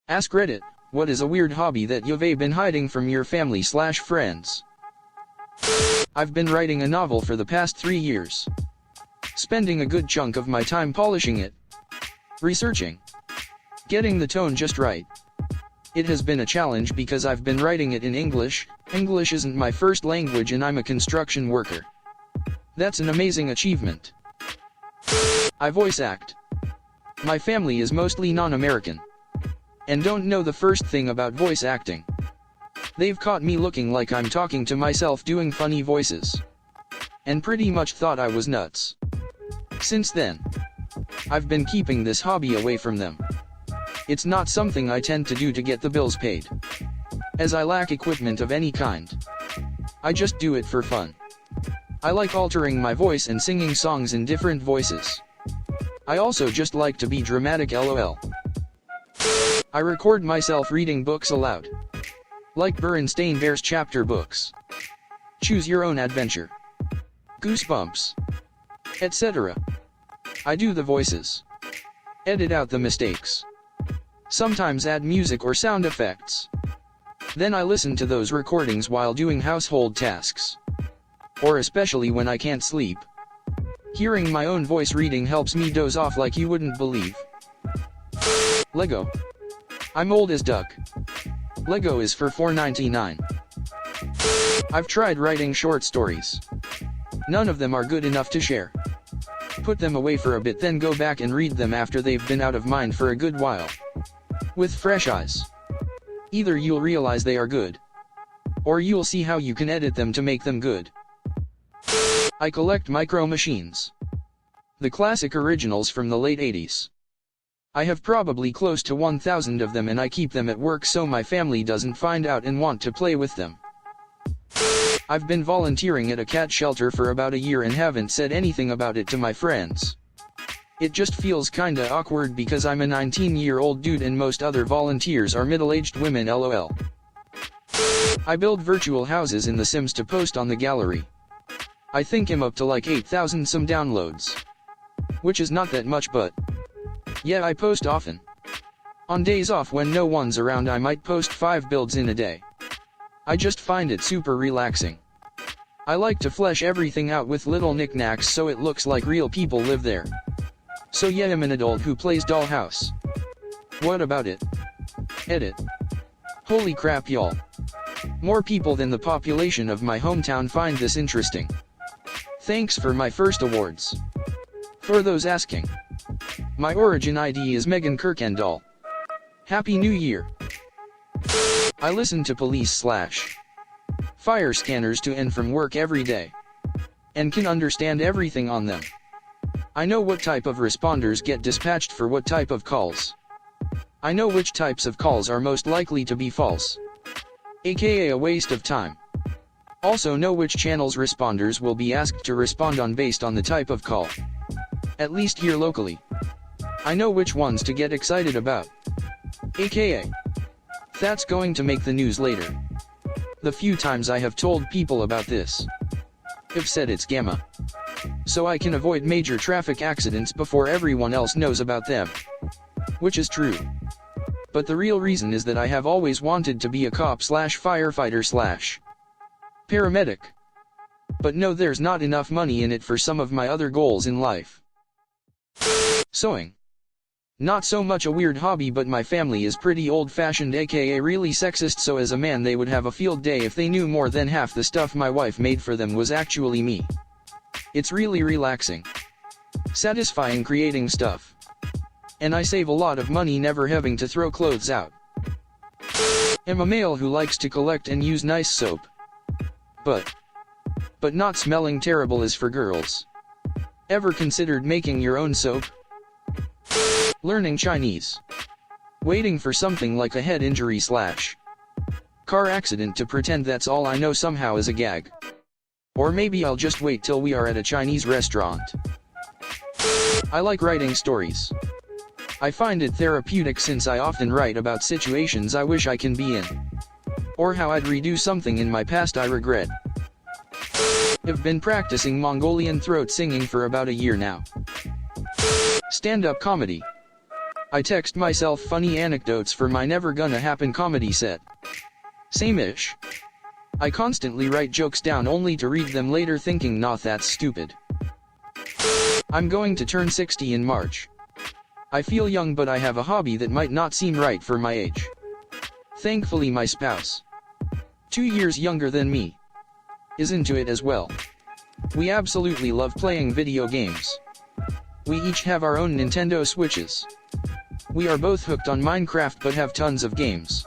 Ask Reddit, what is a weird hobby that you've been hiding from your family/friends? I've been writing a novel for the past 3 years. Spending a good chunk of my time polishing it. Researching. Getting the tone just right. It has been a challenge because I've been writing it in English. English isn't my first language and I'm a construction worker. That's an amazing achievement. I voice act. My family is mostly non-American. And don't know the first thing about voice acting. They've caught me looking like I'm talking to myself doing funny voices. And pretty much thought I was nuts. Since then, I've been keeping this hobby away from them. It's not something I tend to do to get the bills paid, as I lack equipment of any kind. I just do it for fun. I like altering my voice and singing songs in different voices. I also just like to be dramatic, lol. I record myself reading books aloud. Like Berenstain Bears chapter books. Choose Your Own Adventure. Goosebumps. Etc. I do the voices. Edit out the mistakes. Sometimes add music or sound effects. Then I listen to those recordings while doing household tasks. Or especially when I can't sleep. Hearing my own voice reading helps me doze off like you wouldn't believe. Lego. I'm old as duck. Lego is for $4.99. I've tried writing short stories. None of them are good enough to share. Put them away for a bit, then go back and read them after they've been out of mind for a good while. With fresh eyes. Either you'll realize they are good, or you'll see how you can edit them to make them good. I collect micro machines. The classic originals from the late 80s. I have probably close to 1,000 of them and I keep them at work so my family doesn't find out and want to play with them. I've been volunteering at a cat shelter for about a year and haven't said anything about it to my friends. It just feels kinda awkward because I'm a 19-year-old dude and most other volunteers are middle-aged women, lol. I build virtual houses in The Sims to post on the gallery. I think I'm up to like 8,000 some downloads. Which is not that much, but yeah, I post often. On days off when no one's around I might post 5 builds in a day. I just find it super relaxing. I like to flesh everything out with little knickknacks so it looks like real people live there. So yeah, I'm an adult who plays Dollhouse. What about it? Edit. Holy crap, y'all. More people than the population of my hometown find this interesting. Thanks for my first awards. For those asking, my origin ID is Megan Kirkendall. Happy New Year. I listen to police/fire scanners to and from work every day, and can understand everything on them. I know what type of responders get dispatched for what type of calls. I know which types of calls are most likely to be false, aka a waste of time. Also know which channels responders will be asked to respond on based on the type of call. At least here locally. I know which ones to get excited about. AKA. That's going to make the news later. The few times I have told people about this, I've said it's gamma. So I can avoid major traffic accidents before everyone else knows about them. Which is true. But the real reason is that I have always wanted to be a cop/firefighter/paramedic. But no, there's not enough money in it for some of my other goals in life. Sewing. Not so much a weird hobby, but my family is pretty old-fashioned, aka really sexist, so as a man they would have a field day if they knew more than half the stuff my wife made for them was actually me. It's really relaxing. Satisfying creating stuff. And I save a lot of money never having to throw clothes out. I'm a male who likes to collect and use nice soap. But not smelling terrible is for girls. Ever considered making your own soap? Learning Chinese. Waiting for something like a head injury/car accident to pretend that's all I know somehow as a gag. Or maybe I'll just wait till we are at a Chinese restaurant. I like writing stories. I find it therapeutic since I often write about situations I wish I can be in. Or how I'd redo something in my past I regret. I've been practicing Mongolian throat singing for about a year now. Stand-up comedy. I text myself funny anecdotes for my never gonna happen comedy set. Same-ish. I constantly write jokes down only to read them later thinking nah, that's stupid. I'm going to turn 60 in March. I feel young, but I have a hobby that might not seem right for my age. Thankfully my spouse, 2 years younger than me, is into it as well. We absolutely love playing video games. We each have our own Nintendo Switches. We are both hooked on Minecraft but have tons of games.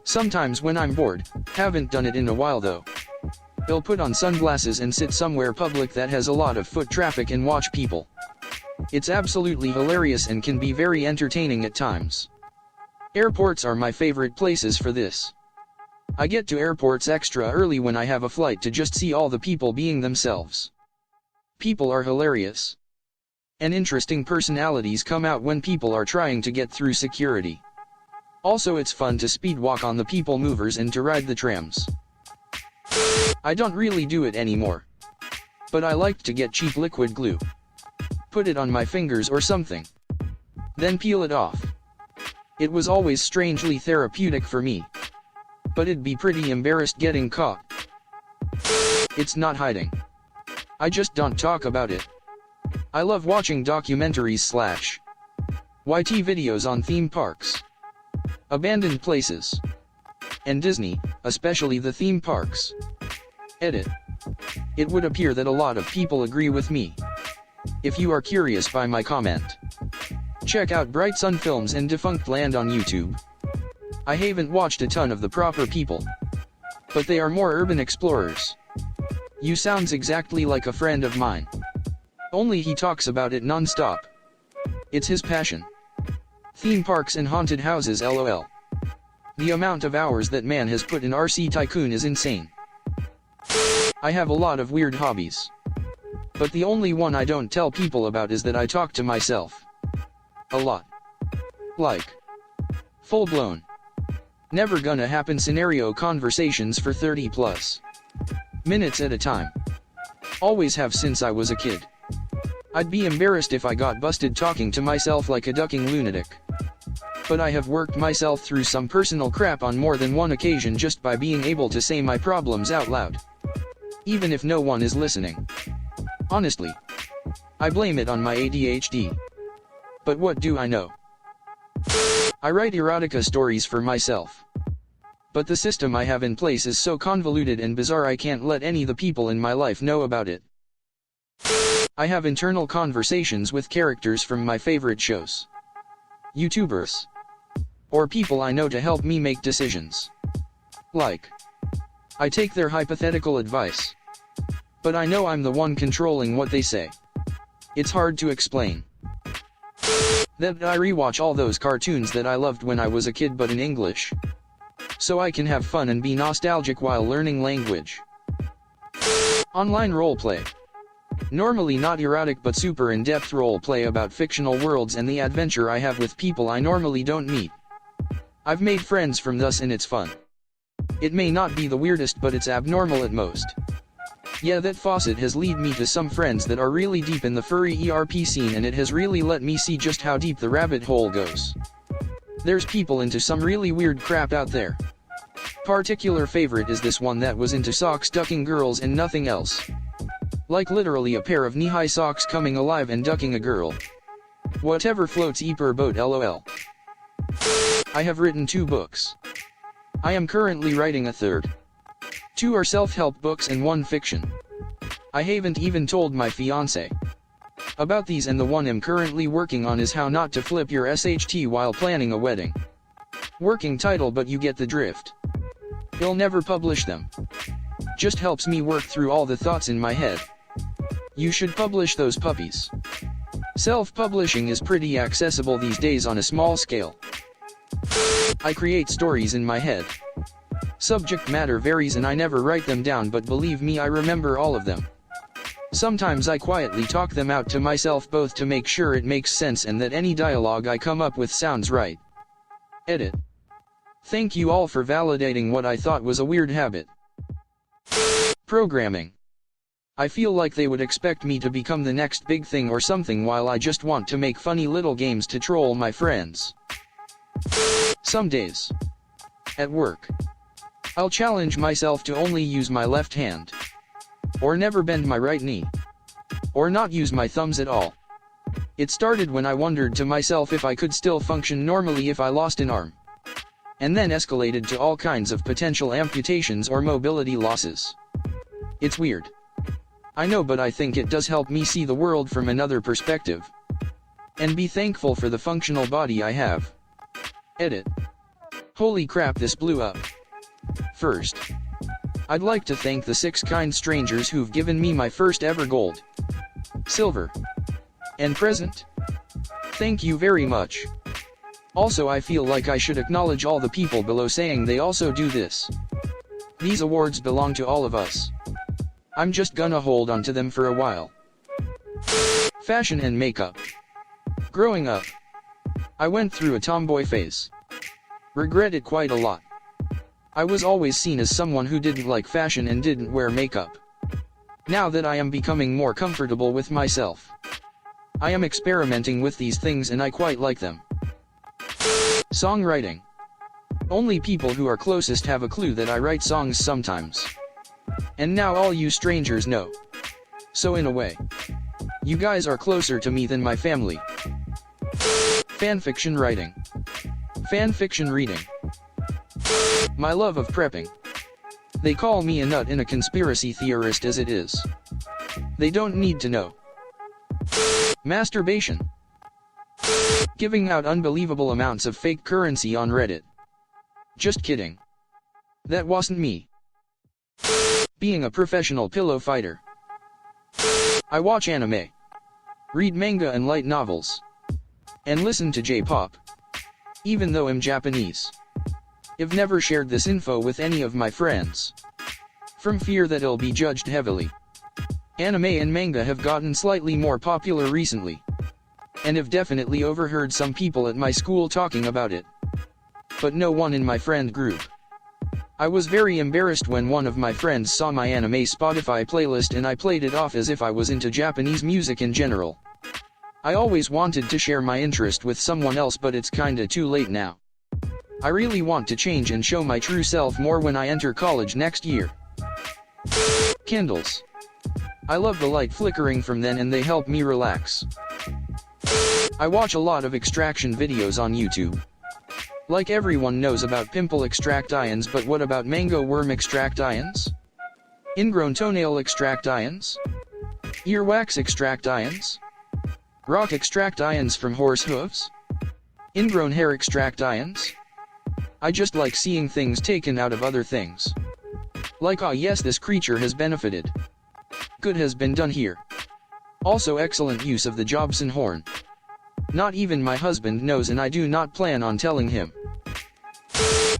Sometimes when I'm bored, haven't done it in a while though, I'll put on sunglasses and sit somewhere public that has a lot of foot traffic and watch people. It's absolutely hilarious and can be very entertaining at times. Airports are my favorite places for this. I get to airports extra early when I have a flight to just see all the people being themselves. People are hilarious. And interesting personalities come out when people are trying to get through security. Also, it's fun to speed walk on the people movers and to ride the trams. I don't really do it anymore. But I liked to get cheap liquid glue. Put it on my fingers or something. Then peel it off. It was always strangely therapeutic for me. But it'd be pretty embarrassed getting caught. It's not hiding. I just don't talk about it. I love watching documentaries / YT videos on theme parks, abandoned places, and Disney, especially the theme parks. Edit. It would appear that a lot of people agree with me. If you are curious by my comment, check out Bright Sun Films and Defunct Land on YouTube. I haven't watched a ton of the proper people, but they are more urban explorers. You sounds exactly like a friend of mine. Only he talks about it non-stop. It's his passion. Theme parks and haunted houses, lol. The amount of hours that man has put in RC Tycoon is insane. I have a lot of weird hobbies. But the only one I don't tell people about is that I talk to myself. A lot. Like, full-blown, never gonna happen scenario conversations for 30+ minutes at a time. Always have since I was a kid. I'd be embarrassed if I got busted talking to myself like a ducking lunatic. But I have worked myself through some personal crap on more than one occasion just by being able to say my problems out loud. Even if no one is listening. Honestly, I blame it on my ADHD. But what do I know? I write erotica stories for myself. But the system I have in place is so convoluted and bizarre I can't let any of the people in my life know about it. I have internal conversations with characters from my favorite shows, YouTubers, or people I know to help me make decisions. Like, I take their hypothetical advice, but I know I'm the one controlling what they say. It's hard to explain. That I rewatch all those cartoons that I loved when I was a kid but in English, so I can have fun and be nostalgic while learning language. Online roleplay. Normally not erotic but super in-depth roleplay about fictional worlds and the adventure I have with people I normally don't meet. I've made friends from thus and it's fun. It may not be the weirdest but it's abnormal at most. Yeah, that faucet has led me to some friends that are really deep in the furry ERP scene and it has really let me see just how deep the rabbit hole goes. There's people into some really weird crap out there. Particular favorite is this one that was into socks ducking girls and nothing else. Like literally a pair of knee-high socks coming alive and ducking a girl. Whatever floats per boat, lol. I have written 2 books. I am currently writing a third. 2 are self-help books and 1 fiction. I haven't even told my fiancé about these, and the one I'm currently working on is how not to flip your SHT while planning a wedding. Working title, but you get the drift. I'll never publish them. Just helps me work through all the thoughts in my head. You should publish those puppies. Self-publishing is pretty accessible these days on a small scale. I create stories in my head. Subject matter varies and I never write them down, but believe me, I remember all of them. Sometimes I quietly talk them out to myself both to make sure it makes sense and that any dialogue I come up with sounds right. Edit. Thank you all for validating what I thought was a weird habit. Programming. I feel like they would expect me to become the next big thing or something while I just want to make funny little games to troll my friends. Some days, at work, I'll challenge myself to only use my left hand, or never bend my right knee, or not use my thumbs at all. It started when I wondered to myself if I could still function normally if I lost an arm, and then escalated to all kinds of potential amputations or mobility losses. It's weird, I know, but I think it does help me see the world from another perspective, and be thankful for the functional body I have. Edit. Holy crap, this blew up. First, I'd like to thank the 6 kind strangers who've given me my first ever gold, silver, and present. Thank you very much. Also, I feel like I should acknowledge all the people below saying they also do this. These awards belong to all of us. I'm just gonna hold on to them for a while. Fashion and makeup. Growing up, I went through a tomboy phase. Regret it quite a lot. I was always seen as someone who didn't like fashion and didn't wear makeup. Now that I am becoming more comfortable with myself, I am experimenting with these things and I quite like them. Songwriting. Only people who are closest have a clue that I write songs sometimes. And now all you strangers know. So in a way, you guys are closer to me than my family. Fanfiction writing. Fanfiction reading. My love of prepping. They call me a nut and a conspiracy theorist as it is. They don't need to know. Masturbation. Giving out unbelievable amounts of fake currency on Reddit. Just kidding. That wasn't me. Being a professional pillow fighter. I watch anime, read manga and light novels, and listen to J-pop, even though I'm Japanese. I've never shared this info with any of my friends, from fear that it'll be judged heavily. Anime and manga have gotten slightly more popular recently, and have definitely overheard some people at my school talking about it, but no one in my friend group. I was very embarrassed when one of my friends saw my anime Spotify playlist and I played it off as if I was into Japanese music in general. I always wanted to share my interest with someone else, but it's kinda too late now. I really want to change and show my true self more when I enter college next year. Kindles. I love the light flickering from them and they help me relax. I watch a lot of extraction videos on YouTube. Like everyone knows about pimple extract ions, but what about mango worm extract ions? Ingrown toenail extract ions? Earwax extract ions? Rock extract ions from horse hooves? Ingrown hair extract ions? I just like seeing things taken out of other things. Like, ah yes, this creature has benefited. Good has been done here. Also excellent use of the Jobson horn. Not even my husband knows and I do not plan on telling him.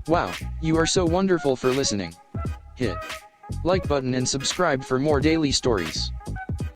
Wow, you are so wonderful for listening. Hit like button and subscribe for more daily stories.